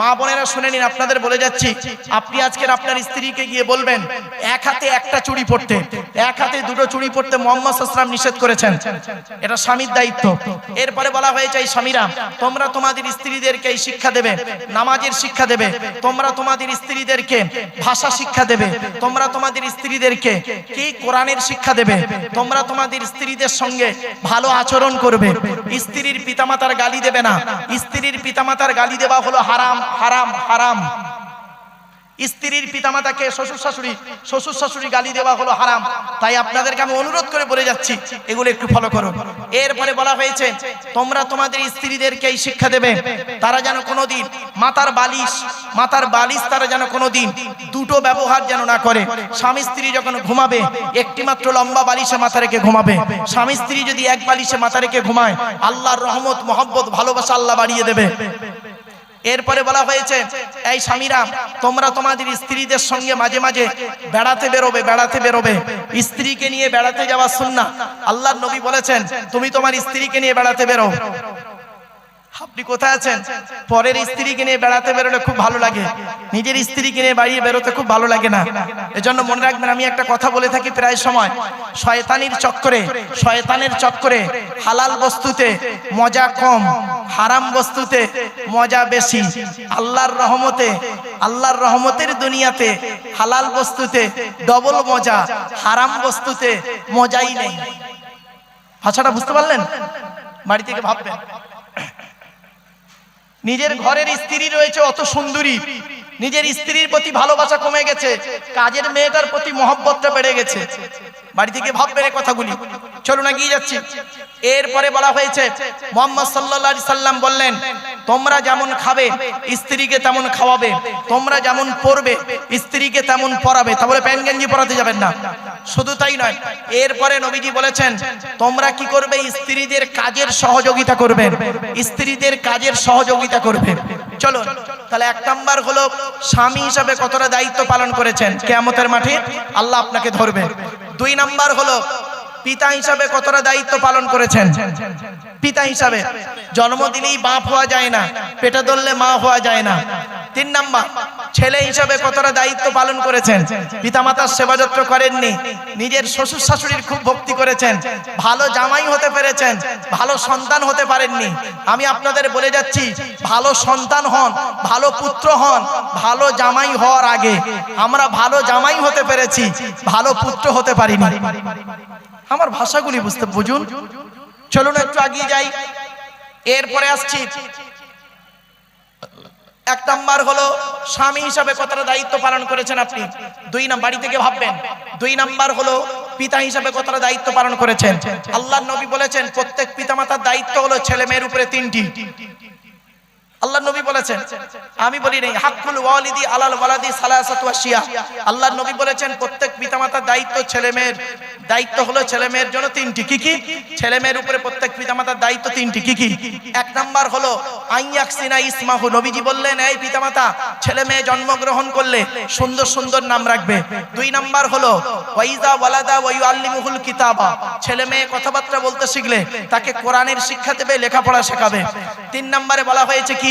মা বোনেরা শুনে নিন, আপনাদের বলে যাচ্ছি, আপনি আজকের আপনার স্ত্রীকে গিয়ে বলবেন এক হাতে একটা চুড়ি পরতে, এক হাতে দুটো চুড়ি পরতে মুহাম্মদ সাল্লাল্লাহু আলাইহি ওয়াসাল্লাম নিষেধ করেছেন। এটা স্বামীর দায়িত্ব। এরপরে বলা হয়েছে এই স্বামীরা তোমরা তোমাদের স্ত্রীদেরকে এই শিক্ষা দেবে, নামাজের শিক্ষা দেবে, তোমরা তোমাদের স্ত্রীদেরকে ভাষা শিক্ষা দেবে, তোমরা তোমাদের স্ত্রীদেরকে কি কোরআনের শিক্ষা দেবে, তোমরা তোমাদের স্ত্রীদের সঙ্গে ভালো আচরণ করবে, স্ত্রীর পিতামাতার গালি দেবে না। স্ত্রীর পিতামাতার গালি দেওয়া হলো হারাম, হারাম, হারাম। স্ত্রীর পিতামাতাকে শ্বশুর শাশুড়ি গালি দেওয়া হলো হারাম। তাই আপনাদেরকে আমি অনুরোধ করে বলে যাচ্ছি এগুলো একটু ফলো করুন। এরপরে বলা হয়েছে তোমরা তোমাদের স্ত্রীদেরকে এই শিক্ষা দেবে তারা যেন কোনোদিন মাথার বালিশ তারা যেন কোনোদিন দুটো ব্যবহার যেন না করে। স্বামী স্ত্রী যখন ঘুমাবে একটি মাত্র লম্বা বালিশে মাথা রেখে ঘুমাবে। স্বামী স্ত্রী যদি এক বালিশে মাথা রেখে ঘুমায় আল্লাহর রহমত, মহব্বত, ভালোবাসা আল্লাহ বাড়িয়ে দেবে। এরপরে বলা হয়েছে এই স্বামীরা তোমরা তোমাদের স্ত্রীদের সঙ্গে মাঝে মাঝে বেড়াতে বেরোবে। স্ত্রীকে নিয়ে বেড়াতে যাওয়া সুন্নাহ। আল্লাহর নবী বলেছেন তুমি তোমার স্ত্রীকে নিয়ে বেড়াতে বেরো। আপনি কোথায় আছেন? পরের স্ত্রীকে নিয়ে বেড়াতে বেরোলে খুব ভালো লাগে, নিজের স্ত্রীকে নিয়ে বাড়িয়ে বেরোতে খুব ভালো লাগে না। এজন্য মনে রাখবেন, আমি একটা কথা বলে থাকি প্রায় সময়, শয়তানের চক্করে হালাল বস্তুতে মজা কম, হারাম বস্তুতে মজা বেশি। আল্লাহর রহমতের দুনিয়াতে হালাল বস্তুতে ডবল মজা, হারাম বস্তুতে মজাই নেই। ভাষাটা বুঝতে পারলেন? বাড়ি থেকে ভাববেন, নিজের ঘরের স্ত্রী রয়েছে অত সুন্দরী, নিজের স্ত্রীর প্রতি ভালোবাসা কমে গেছে, কাজের মেয়েটার প্রতি মহব্বতটা বেড়ে গেছে। বাড়ি থেকে ভাববেন এই কথাগুলি। চলুন এগিয়ে যাচ্ছি। এরপরে বলা হয়েছে মুহাম্মদ সাল্লাল্লাহু আলাইহি সাল্লাম বললেন তোমরা যেমন খাবে স্ত্রীকে তেমন খাওয়াবে, তোমরা যেমন পরবে স্ত্রীকে তেমন পরাবে। তাহলে প্যান্ট গেঞ্জি পরাতে যাবেন না। শুধু তাই নয়, এরপরে নবীজি বলেছেন তোমরা কি করবে? স্ত্রীদের কাজের সহযোগিতা করবে, স্ত্রীদের কাজের সহযোগিতা করবে। চলো তাহলে এক নাম্বার হলো স্বামী হিসাবে কতটা দায়িত্ব পালন করেছেন, কিয়ামতের মাঠে আল্লাহ আপনাকে ধরবে। দুই নাম্বার হলো পিতা হিসাবে কতটা দায়িত্ব পালন করেছেন। পিতা হিসাবে জন্ম দিলেই বাপ হওয়া যায় না, পেটে ধরলে মা হওয়া যায় না। তিন নাম্বার ছেলে হিসাবে কতটা দায়িত্ব পালন করেছেন, পিতামাতার সেবা যত্ন করেননি, নিজের শ্বশুর শাশুড়ির খুব ভক্তি করেছেন, ভালো জামাই হতে পেরেছেন, ভালো সন্তান হতে পারেননি। আমি আপনাদের বলে যাচ্ছি ভালো সন্তান হন, ভালো পুত্র হন ভালো জামাই হওয়ার আগে। আমরা ভালো জামাই হতে পেরেছি, ভালো পুত্র হতে পারিনি। আমার ভাষাগুলি বুঝুন। চলুন একটু এগিয়ে যাই। এরপরে আসছি, এক নাম্বার হলো স্বামী হিসাবে কতটা দায়িত্ব পালন করেছেন আপনি। দুই নাম্বার বাড়ি থেকে ভাববেন। দুই নাম্বার হলো পিতা হিসাবে কতটা দায়িত্ব পালন করেছেন। আল্লাহর নবী বলেছেন প্রত্যেক পিতামাতার দায়িত্ব হলো ছেলে মেয়ের উপরে তিনটি। আল্লাহর নবী বলেছেন, আমি বলি নাই, হাক্কুল ওয়ালিদি আলাল ওয়ালাদি সালাসাতু আশিয়া। আল্লাহর নবী বলেছেন প্রত্যেক পিতামাতার দায়িত্ব ছেলে মেয়ের দায়িত্ব হলো ছেলে মেয়ের জন্য তিনটি। কি কি? ছেলে মেয়ের উপরে প্রত্যেক পিতামাতার দায়িত্ব তিনটি। কি কি? এক নাম্বার হলো আইয়াকসিনা ইসমাহু। নবীজি বললেন এই পিতামাতা ছেলে মেয়ে জন্মগ্রহণ করলে সুন্দর সুন্দর নাম রাখবে। দুই নাম্বার হলো ওয়াইজা ওয়ালাদা ওয়া ইউআল্লিমুহুল কিতাবা। ছেলে মেয়ে কথাবার্তা বলতে শিখলে তাকে কোরআনের শিক্ষা দেবে, লেখাপড়া শেখাবে। তিন নম্বরে বলা হয়েছে কি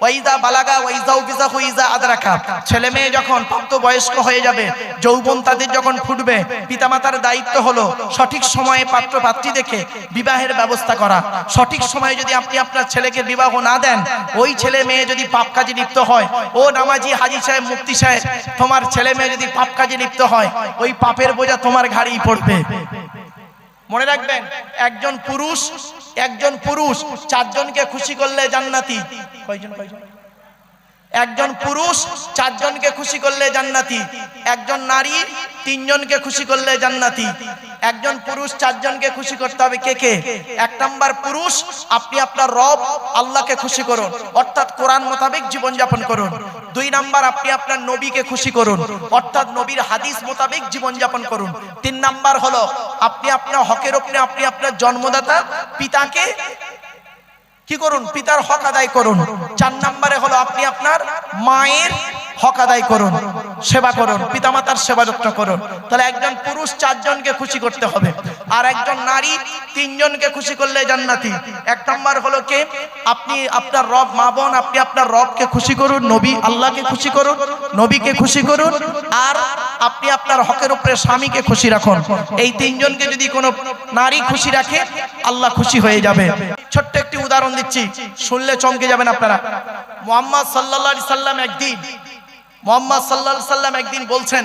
ওয়াইজা বালাগা ওয়াইজা উবিজাহু ইজা আদরাকা। ছেলে মেয়ে যখন প্রাপ্তবয়স্ক হয়ে যাবে, যৌবন তাদের যখন ফুটবে, পিতামাতার দায়িত্ব হলো সঠিক সময়ে পাত্র পাত্রী দেখে বিবাহের ব্যবস্থা করা। সঠিক সময়ে যদি আপনি আপনার ছেলেকে বিবাহ না দেন, ওই ছেলে মেয়ে যদি পাপ কাজে লিপ্ত হয়, ও নামাজি হাজী সাহেব মুফতি সাহেব, তোমার ছেলে মেয়ে যদি পাপ কাজে লিপ্ত হয়, ওই পাপের বোঝা তোমার ঘাড়েই পড়বে। মনে রাখবেন, একজন পুরুষ চারজনকে খুশি করলে জান্নাতি। একজন পুরুষ চারজনকে খুশি করলে জান্নাতি। একজন নারী তিনজনকে খুশি করলে জান্নাতি। একজন পুরুষ চারজনকে খুশি করতে হবে। কে কে? এক নাম্বার পুরুষ আপনি আপনার রব আল্লাহকে খুশি করুন, অর্থাৎ কোরআন মোতাবেক জীবন যাপন করুন। দুই নাম্বার আপনি আপনার নবীকে খুশি করুন, অর্থাৎ নবীর হাদিস মোতাবেক জীবন যাপন করুন। তিন নাম্বার হলো আপনি আপনার হকের উপরে আপনি আপনার জন্মদাতা পিতাকে কি করুন? পিতার হক আদায় করুন। চার নম্বরে হলো আপনি আপনার মায়ের হক আদায় করুন। সেবা করুন, পিতামাতার সেবা যত্ন করুন। তাহলে একজন পুরুষ 4 জনকে খুশি করতে হবে, আর একজন নারী 3 জনকে খুশি করলে জান্নাতি। 1 নম্বর হলো কে? আপনি আপনার রব, মা বোন, আপনি আপনার রবকে খুশি করুন, নবী আল্লাহকে খুশি করুন, নবীকে খুশি করুন, আর আপনি আপনার হকের উপরে স্বামীকে খুশি রাখুন। এই 3 জনকে যদি কোনো নারী খুশি রাখে, আল্লাহ খুশি হয়ে যাবে। ছোট্ট একটি উদাহরণ দিচ্ছি, শুনলে চমকে যাবেন আপনারা। মুহাম্মদ সাল্লাল্লাহু আলাইহি সাল্লাম একদিন বলছেন,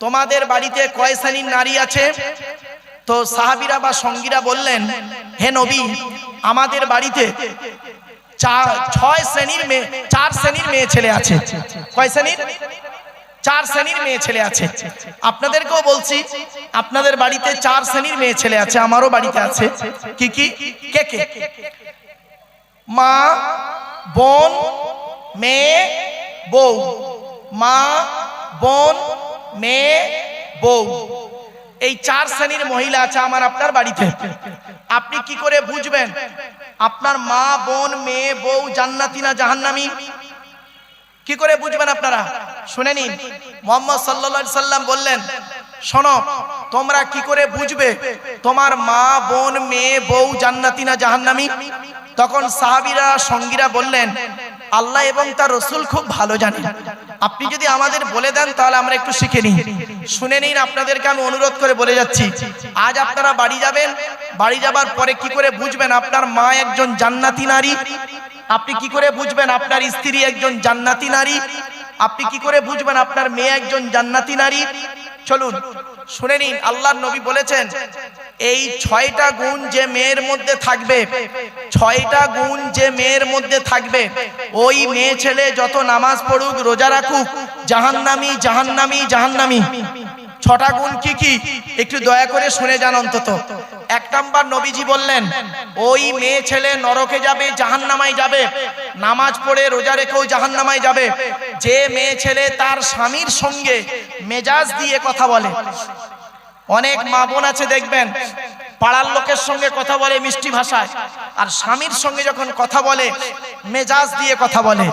তোমাদের বাড়িতে কয় শ্রেণীর নারী আছে? তো সাহাবীরা বা সঙ্গীরা বললেন, হে নবী, আমাদের বাড়িতে 4 শ্রেণীর মেয়ে ছেলে আছে। কয় শ্রেণীর? 4 শ্রেণীর মেয়ে ছেলে আছে। আপনাদেরকেও বলছি, আপনাদের বাড়িতে 4 শ্রেণীর মেয়ে ছেলে আছে, আমারও বাড়িতে আছে। কি কি? কে কে? মা, বোন, মেয়ে, বউ। মা, বোন, মেয়ে, বউ, এই 4 শ্রেণীর মহিলা আছে আমার আপনার বাড়িতে। আপনি কি করে বুঝবেন আপনার মা, বোন, মেয়ে, বউ জান্নাতি না জাহান্নামী? কি করে বুঝবেন আপনারা? শুনে নিন। মুহাম্মদ সাল্লাল্লাহু আলাইহি সাল্লাম বললেন, শোনো, তোমরা কি করে বুঝবে তোমার মা, বোন, মেয়ে, বউ জান্নাতি না জাহান্নামী? তখন সাহাবীরা সঙ্গীরা বললেন, আল্লাহ এবং তার রাসূল খুব ভালো জানেন, আপনি যদি আমাদের বলে দেন তাহলে আমরা একটু শিখে নিই। শুনে নিন, আপনাদেরকে আমি অনুরোধ করে বলে যাচ্ছি, আজ আপনারা বাড়ি যাবেন, বাড়ি যাবার পরে কি করে বুঝবেন আপনার মা একজন জান্নাতি নারী? আপনি কি করে বুঝবেন আপনার স্ত্রী একজন জান্নাতি নারী? আপনি কি করে বুঝবেন আপনার মেয়ে একজন জান্নাতি নারী? চলুন শুনে নিন। আল্লাহর নবী বলেছেন, এই 6টা গুণ যে মেয়ের মধ্যে থাকবে, 6টা গুণ যে মেয়ের মধ্যে থাকবে, ওই মেয়ে ছেলে যত নামাজ পড়ুক, রোজা রাখুক, জাহান্নামী, জাহান্নামী, জাহান্নামী। 6টা গুণ কি কি? একটু দয়া করে শুনে যান অন্তত। 1 নাম্বার, নবীজি বললেন, ওই মেয়ে ছেলে নরকে যাবে, জাহান্নামায় যাবে, নামাজ পড়ে রোজা রেখেও জাহান্নামায় যাবে, যে মেয়ে ছেলে তার স্বামীর সঙ্গে মেজাজ দিয়ে কথা বলে। অনেক মা বোন আছে দেখবেন, পাড়ার লোকের সঙ্গে কথা বলে মিষ্টি ভাষায়, আর স্বামীর সঙ্গে যখন কথা বলে মেজাজ দিয়ে কথা বলে।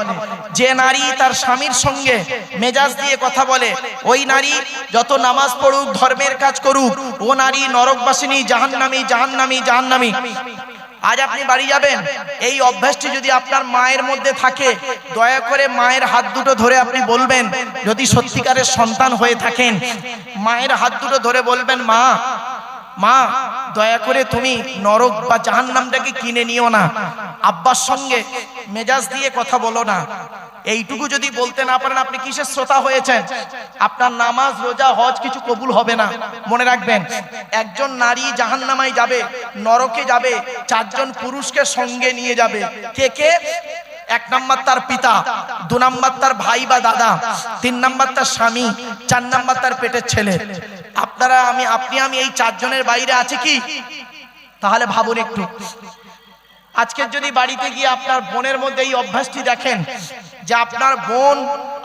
যে নারী তার স্বামীর সঙ্গে মেজাজ দিয়ে কথা বলে, ওই নারী যত নামাজ পড়ুক, ধর্মের কাজ করুক, ও নারী নরকবাসিনী, জাহান্নামী, জাহান্নামী, জাহান্নামী। আজ আপনি বাড়ি যাবেন, এই অভ্যাসটি যদি আপনার মায়ের মধ্যে থাকে, দয়া করে মায়ের হাত দুটো ধরে আপনি বলবেন, যদি সত্যিকারের সন্তান হয়ে থাকেন, মায়ের হাত দুটো ধরে বলবেন, মা, মা, দয়া করে তুমি নরক বা জাহান্নামটাকে কিনে নিও না, আব্বার সঙ্গে মেজাজ দিয়ে কথা বলো না। এইটুকু যদি বলতে না পারেন, আপনি কিসের শ্রোতা হয়েছেন? আপনার নামাজ, রোজা, হজ কিছু কবুল হবে না। মনে রাখবেন, একজন নারী জাহান্নামায় যাবে, নরকে যাবে, 4 জন পুরুষকে সঙ্গে নিয়ে যাবে। কে কে? 1 নাম্বার তার পিতা, 2 নাম্বার তার ভাই বা দাদা, 3 নাম্বার তার স্বামী, 4 নাম্বার তার পেটের ছেলে। আপনি এই 4 জনের বাইরে আছে কি? তাহলে ভাবুন একটু। আজকের যদি বাড়িতে গিয়ে আপনার বোনের মধ্যে এই অভ্যাসটি দেখেন যে আপনার বোন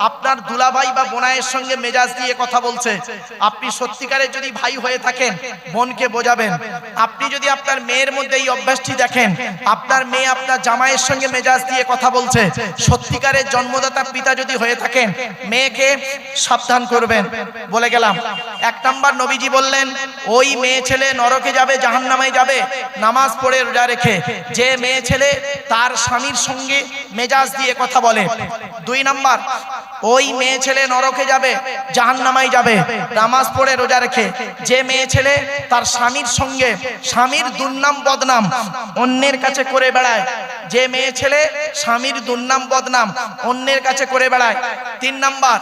আপনার দুলাভাই বা বোনাইয়ের সঙ্গে মেজাজ দিয়ে কথা বলছে, আপনি সত্যিকারের যদি ভাই হয়ে থাকেন বোনকে বোঝাবেন। আপনি যদি আপনার মেয়ের মধ্যে এই অভ্যাসটি দেখেন, আপনার মেয়ে আপনার জামাইয়ের সঙ্গে মেজাজ দিয়ে কথা বলছে, সত্যিকারের জন্মদাতা পিতা যদি হয়ে থাকেন, মেয়েকে সাবধান করবেন। বলে গেলাম, 1 নাম্বার, নবীজি বললেন, ওই মেয়ে ছেলে নরকে যাবে, জাহান্নামে যাবে, নামাজ পড়ে রোজা রেখে, যে মেয়ে ছেলে তার স্বামীর সঙ্গে মেজাজ দিয়ে কথা বলে। 2 নাম্বার, ওই মেয়ে ছেলে নরকে যাবে, জাহান্নামায় যাবে, নামাজ পড়ে রোজা রেখে, যে মেয়ে ছেলে তার স্বামীর সঙ্গে স্বামীর দুর্নাম বদনাম অন্যের কাছে করে বেড়ায়, যে মেয়ে ছেলে স্বামীর দুর্নাম বদনাম অন্যের কাছে করে বেড়ায়। 3 নাম্বার,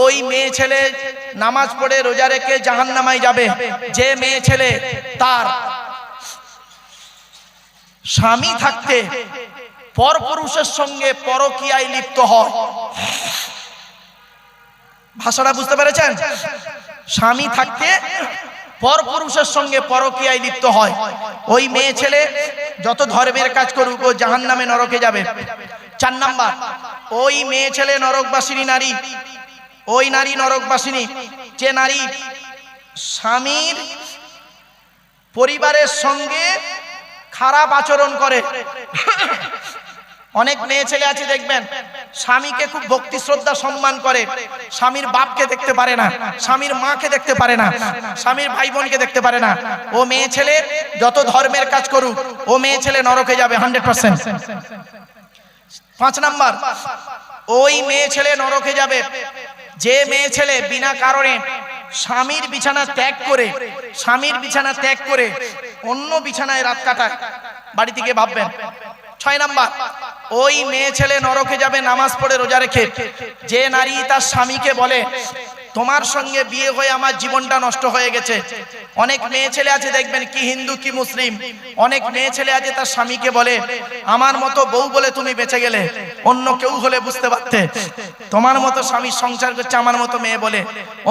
ওই মেয়ে ছেলে নামাজ পড়ে রোজা রেখে জাহান্নামায় যাবে, যে মেয়ে ছেলে তার স্বামী থাকতে পরপুরুষের সঙ্গে পরকীয়ায় লিপ্ত হয়। ভাষাটা বুঝতে পেরেছেন? স্বামী থাকতে পরপুরুষের সঙ্গে পরকীয়ায় লিপ্ত হয়, ওই মেয়ে ছেলে যত ধর্মের কাজ করুক, ও জাহান্নামে, নরকে যাবে। 4 নাম্বার, ওই মেয়ে ছেলে নরকবাসিনী নারী, ওই নারী নরকবাসিনী যে নারী স্বামীর পরিবারের সঙ্গে খারাপ আচরণ করে, অনেক মেয়ে ছেলে আছে দেখবেন স্বামীকে খুব ভক্তি শ্রদ্ধা সম্মান করে, স্বামীর বাপকে দেখতে পারে না, স্বামীর মাকে দেখতে পারে না, স্বামীর ভাই বোনকে দেখতে পারে না। ও মেয়ে ছেলে যত ধর্মের কাজ করুক, ও মেয়ে ছেলে নরকে যাবে 100%। 5 নাম্বার, ওই মেয়ে ছেলে নরকে যাবে যে মেয়ে ছেলে বিনা কারণে স্বামীর বিছানা ত্যাগ করে অন্য বিছানায় রাত কাটায়। বাড়ি থেকে ভাববেন। 6 নাম্বার, ওই মেয়ে ছেলে নরকে যাবে নামাজ পড়ে রোজা রেখে যে নারী তার স্বামীকে বলে তোমার সঙ্গে বিয়ে হয়ে আমার জীবনটা নষ্ট হয়ে গেছে। অনেক মেয়ে ছেলে আছে দেখবেন, কি হিন্দু কি মুসলিম, অনেক মেয়ে ছেলে আছে তার স্বামীকে বলে আমার মতো বউ বলে তুমি বেঁচে গেলে, অন্য কেউ হলে বুঝতে পারতে, তোমার মতো স্বামীর সংসার করছে আমার মতো মেয়ে বলে,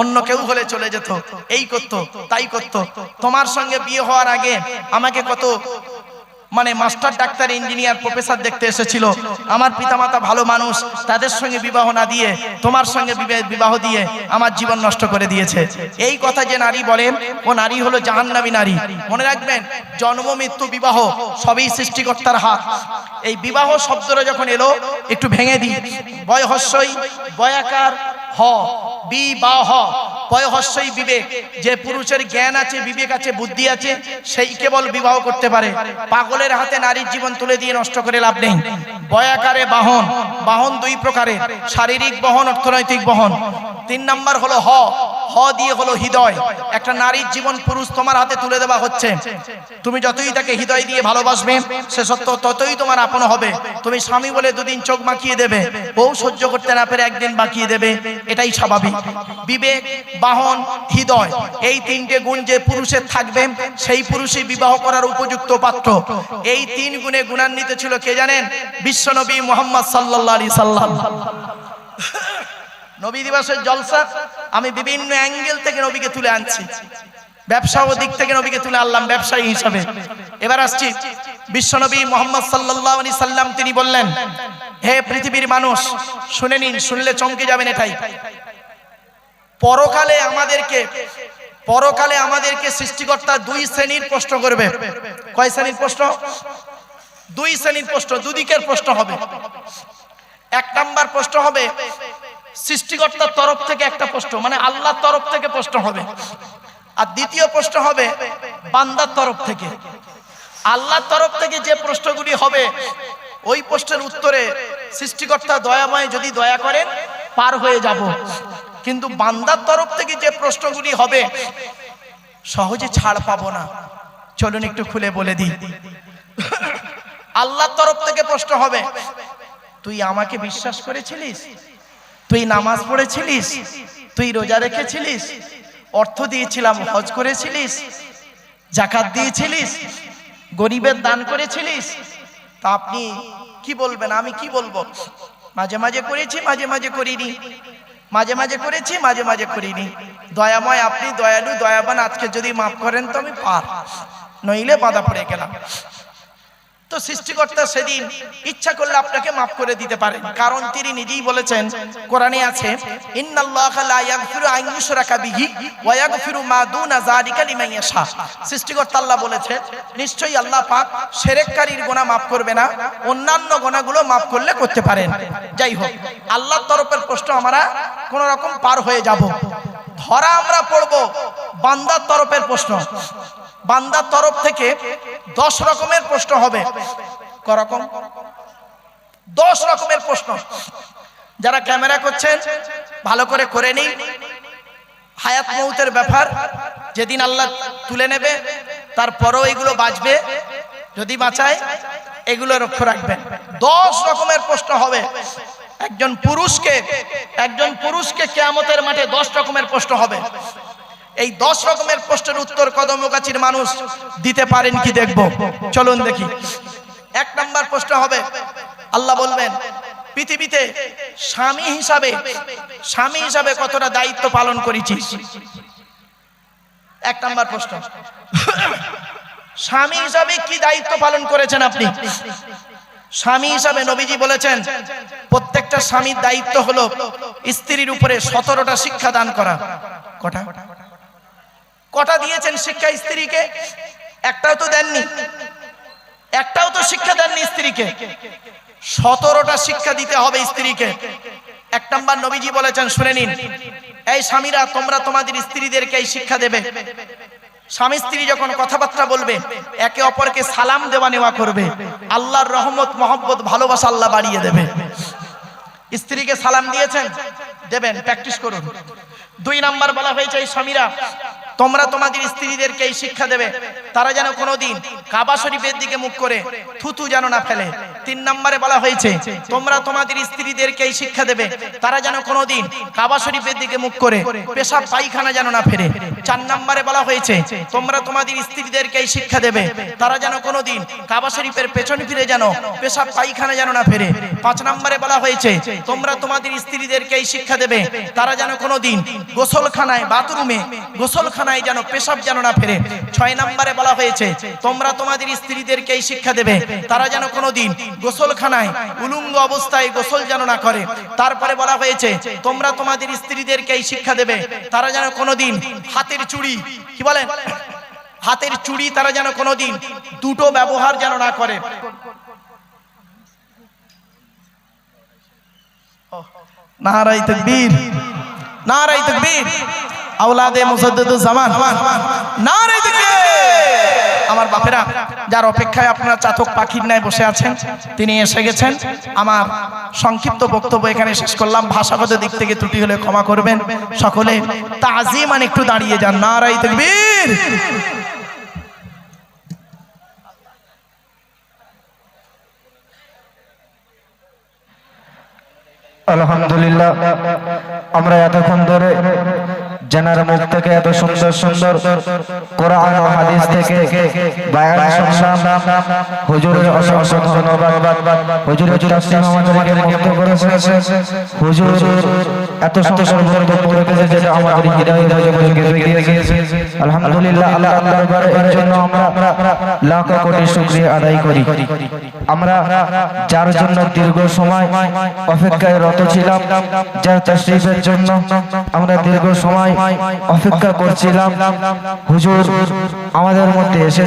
অন্য কেউ হলে চলে যেত, এই করতো তাই করতো। তোমার সঙ্গে বিয়ে হওয়ার আগে আমাকে কত মাস্টার ডাক্তার ইঞ্জিনিয়ার প্রফেসর দেখতে এসেছিল, আমার পিতামাতা ভালো মানুষ, তাদের সঙ্গে বিবাহ না দিয়ে তোমার সঙ্গে বিবাহ দিয়ে আমার জীবন নষ্ট করে দিয়েছে। এই কথা যে নারী বলেন, ও নারী হলো জাহান্নামী নারী। মনে রাখবেন, জন্ম মৃত্যু বিবাহ সবই সৃষ্টিকর্তার হাত। এই বিবাহ শব্দটা যখন এলো একটু ভেঙে দিই। বয় হস্যই বয়াকার হ বিবাহ, বয় হস্যই বিবেক। যে পুরুষের জ্ঞান আছে, বিবেক আছে, বুদ্ধি আছে, সেই কেবল বিবাহ করতে পারে। পাগলের হাতে নারীর জীবন তুলে দিয়ে নষ্ট করে লাভ নেই। বয়াকারে বাহন, বাহন 2 প্রকারের, শারীরিক বহন, অর্থনৈতিক বহন। 3 নাম্বার হলো হ দিয়ে হলো হৃদয়। একটা নারীর জীবন পুরুষ তোমার হাতে তুলে দেওয়া হচ্ছে, তুমি যতই তাকে হৃদয় দিয়ে ভালোবাসবে সে সত্য ততই তোমার আপন হবে। তুমি স্বামী বলে 2 দিন চোখ বাঁকিয়ে দেবে, বউ সহ্য করতে না পেরে 1 দিন বাঁকিয়ে দেবে, এটাই স্বাভাবিক। বিবেক, বাহন, হৃদয়, এই 3টে গুণ যে পুরুষের থাকবে সেই পুরুষই বিবাহ করার উপযুক্ত পাত্র। এই 3 গুণে গুণান্বিত ছিল কে জানেন? বিশ্বনবী মুহাম্মদ সাল্লাল্লাহু আলাইহি সাল্লাম। নবী দিবসের জলসা আমি বিভিন্ন অ্যাঙ্গেল থেকে নবীকে তুলে আনছি, ব্যবসা ও দিক থেকে নবীকে তুলে আনলাম ব্যবসায়ী হিসাবে। এবার আসছি বিশ্বনবী মুহাম্মদ সাল্লাল্লাহু আলাইহি সাল্লাম, তিনি বললেন, হে পৃথিবীর মানুষ শুনে নিন, শুনলে চমকে যাবেন। এটাই পরকালে আমাদেরকে সৃষ্টিকর্তা 2 শ্রেণীর প্রশ্ন করবে। কয় শ্রেণীর প্রশ্ন? 2 শ্রেণীর প্রশ্ন, দুদিকের প্রশ্ন হবে। 1 নাম্বার প্রশ্ন হবে সৃষ্টিকর্তার তরফ থেকে একটা প্রশ্ন, আল্লাহর তরফ থেকে প্রশ্ন হবে। আর দ্বিতীয় প্রশ্ন হবে বান্দার তরফ থেকে। আল্লাহর তরফ থেকে যে প্রশ্নগুলি হবে ওই প্রশ্নের উত্তরে সৃষ্টিকর্তা দয়াময় যদি দয়া করেন পার হয়ে যাব। কিন্তু বান্দার তরফ থেকে যে প্রশ্নগুলি হবে সহজে ছাড় পাবো না। চলুন একটু খুলে বলে দিই। আল্লাহর তরফ থেকে প্রশ্ন হবে, তুই আমাকে বিশ্বাস করেছিলিস? তুই নামাজ পড়েছিলিস? তুই রোজা রেখেছিলিস? অর্থ দিয়েছিলাম হজ করেছিলিস? যাকাত দিয়েছিলিস? গরিবের দান করেছিলিস? তা আপনি কি বলবেন? আমি কি বলবো? মাঝে মাঝে করেছি, মাঝে মাঝে করিনি, মাঝে মাঝে করেছি, মাঝে মাঝে করিনি। দয়াময় আপনি, দয়ালু দয়াবান, আজকে যদি মাফ করেন তো আমি পার, নইলে বাধা পড়ে গেলাম। তো সৃষ্টিকর্তা সেদিন ইচ্ছা করলে আপনাকে মাফ করে দিতে পারেন, কারণ তিনি নিজেই বলেছেন, কোরআনে আছে, ইন্নাল্লাহা লা ইয়াগফিরু আন ইউশরাকা বিহি ওয়া ইয়াগফিরু মা দুনা যালিকা লিমান ইয়াশা। সৃষ্টিকর্তা আল্লাহ বলেছেন, নিশ্চয়ই আল্লাহ পাক শিরককারীর গুনাহ মাফ করবে না, অন্যান্য গুনাহগুলো মাফ করলে করতে পারেন। যাই হোক, আল্লাহর তরফের প্রশ্ন আমরা কোন রকম পার হয়ে যাব। ধরা আমরা পড়ব বান্দার তরফের প্রশ্ন। বান্দার তরফ থেকে 10 রকমের প্রশ্ন হবে। করকম 10 রকমের প্রশ্ন। যারা ক্যামেরা করছেন ভালো করে করে নিন। হায়াত মউতের ব্যাপার, যেদিন আল্লাহ তুলে নেবে তারপরও এগুলো বাঁচবে, যদি বাঁচায় এগুলো লক্ষ্য রাখবেন। 10 রকমের প্রশ্ন হবে। একজন পুরুষকে কিয়ামতের মাঠে 10 রকমের প্রশ্ন হবে। এই 10 রকমের প্রশ্নের উত্তর কদমগাছির মানুষ দিতে পারেন কি দেখব। চলুন দেখি। 1 নাম্বার প্রশ্ন হবে, আল্লাহ বলবেন, পৃথিবীতে স্বামী হিসাবে কতটা দায়িত্ব পালন করেছিস? 1 নাম্বার প্রশ্ন। স্বামী হিসাবে কি দায়িত্ব পালন করেছেন আপনি? স্বামী হিসাবে নবীজি বলেছেন, প্রত্যেকটা স্বামীর দায়িত্ব হলো স্ত্রীর উপরে 17টা শিক্ষা দান করা। কটা দিয়েছেন শিক্ষা স্ত্রীকে? একটাও তো দেননি, একটাও তো শিক্ষা দেননি স্ত্রীকে। 17টা শিক্ষা দিতে হবে স্ত্রীকে। 1 নাম্বার নবীজি বলেছেন, শুনে নিন, এই স্বামীরা তোমরা তোমাদের স্ত্রীদেরকে এই শিক্ষা দেবে, স্বামী স্ত্রী যখন কথাবার্তা বলবে একে অপরকে সালাম দেওয়া নেওয়া করবে, আল্লাহর রহমত মহব্বত ভালোবাসা আল্লাহ বাড়িয়ে দেবে। স্ত্রীকে সালাম দিয়েছেন, দেবেন, প্র্যাকটিস করুন। 2 নাম্বার বলা হয়েছে, এই স্বামীরা তোমরা তোমাদের স্ত্রীদেরকে এই শিক্ষা দেবে, তারা যেন কোনোদিন কাবা শরীফের দিকে মুখ করে থুতু যেন না ফেলে। 3 নম্বরে বলা হয়েছে, তোমরা তোমাদের স্ত্রীদেরকে এই শিক্ষা দেবে, তারা যেন কোনোদিন কাবা শরীফের দিকে মুখ করে পেশাব পায়খানা যেন না ফেরে। 4 নম্বরে বলা হয়েছে, তোমরা তোমাদের স্ত্রীদেরকে এই শিক্ষা দেবে, তারা যেন কোনোদিন কাবা শরীফের পেছন ফিরে যেন পেশাব পায়খানা যেন না ফেরে। 5 নম্বরে বলা হয়েছে, তোমরা তোমাদের স্ত্রীদেরকে এই শিক্ষা দেবে, তারা যেন কোনোদিন গোসলখানায় বাথরুমে গোসলখানায় যেন পেশাব যেন না ফেরে। 6 নম্বরে বলা হয়েছে, তোমরা তোমাদের স্ত্রীদেরকে এই শিক্ষা দেবে, তারা যেন কোনোদিন গোসলখানায় উলঙ্গ অবস্থায় গোসল যেন না করে। তারপরে বলা হয়েছে, তোমরা তোমাদের স্ত্রীদেরকে এই শিক্ষা দেবে, তারা যেন কোনোদিন হাতের চুড়ি, কি বলেন, হাতের চুড়ি তারা যেন কোনোদিন দুটো ব্যবহার যেন না করে। নারায়ে তাকবীর, নারায়ে তাকবীর, আওলাদে মুসাদ্দিদুজ জামান, নারায়ে তাকবীর। আমার বাপেরা, যার অপেক্ষায় আপনারা চাতক পাখির ন্যায় বসে আছেন, তিনি এসে গেছেন। আমার সংক্ষিপ্ত বক্তব্য এখানে শেষ করলাম। ভাষাগত দিক থেকে ত্রুটি হলে ক্ষমা করবেন। সকলে তাজিমান একটু দাঁড়িয়ে যান। নারায়ে তাকবীর। আলহামদুলিল্লাহ, আমরা এতক্ষণ ধরে জানার মুখ থেকে এত সুন্দর সুন্দর কোরআন ও হাদিস থেকে বয়ান শুনলাম। হুজুরের অসংখ্য ধন্যবাদ। হুজুরের তাফসীর আমাদেরকে মুগ্ধ করেছে। হুজুর এত সুন্দর বক্তব্য রেখেছে যেটা আমাদের হৃদয়ে গেঁথে গিয়েছে। আলহামদুলিল্লাহ, আল্লাহর দরবারে এর জন্য আমরা লাখ কোটি শুকরিয়া আদায় করি। আমরা যার জন্য দীর্ঘ সময় অপেক্ষায় রত ছিলাম, যার তাশরীফের জন্য আমরা দীর্ঘ সময় অপেক্ষা করছিলাম, হুজুর আমাদের মধ্যে এসে